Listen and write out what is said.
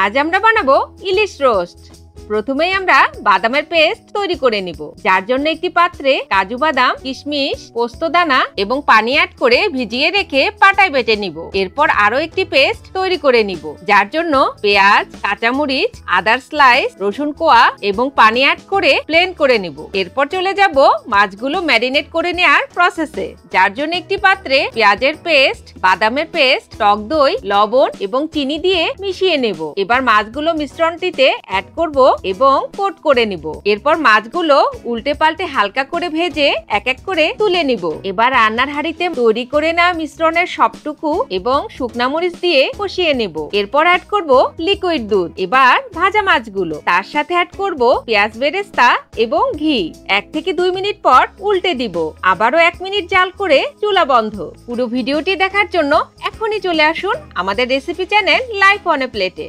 আজ আমরা বানাবো ইলিশ রোস্ট। প্রথমেই আমরা বাদামের পেস্ট তৈরি করে নিব। যার জন্য একটি পাত্রে কাজু বাদাম, কিশমিশ, পোস্ত দানা এবং পানি অ্যাড করে ভিজিয়ে রেখে পাটায় বেটে নিব। এরপর আরো একটি পেস্ট তৈরি করে নিব। যার জন্য পেঁয়াজ, কাঁচামরিচ, আদার স্লাইস, রসুন কোয়া এবং পানি অ্যাড করে ব্লেন্ড করে নিব। এরপর চলে যাব মাছগুলো ম্যারিনেট করে নেওয়ার প্রসেসে। যার জন্য একটি পাত্রে পেঁয়াজের পেস্ট, বাদামের পেস্ট, টক দই, লবণ এবং চিনি দিয়ে মিশিয়ে নেব। এবার মাছগুলো মিশ্রণটিতে অ্যাড করব এবং কোট করে নিব। এরপর মাছগুলো উল্টে পাল্টে হালকা করে ভেজে এক এক করে তুলে নিব। এবার রান্নার হাঁড়িতে তৈরি করে নেওয়া মিশ্রণের সবটুকু এবং শুকনা মরিচ দিয়ে কষিয়ে নেব। এরপর অ্যাড করব লিকুইড দুধ। এবার ভাজা মাছগুলো তার সাথে অ্যাড করব পেঁয়াজ বেরেস্তা এবং ঘি। 1 থেকে 2 মিনিট পর উল্টে দিব। আবারও 1 মিনিট জাল করে চুলা বন্ধ। পুরো ভিডিওটি দেখার জন্য এখনই চলে আসুন আমাদের recipe channel life on a প্লেটে।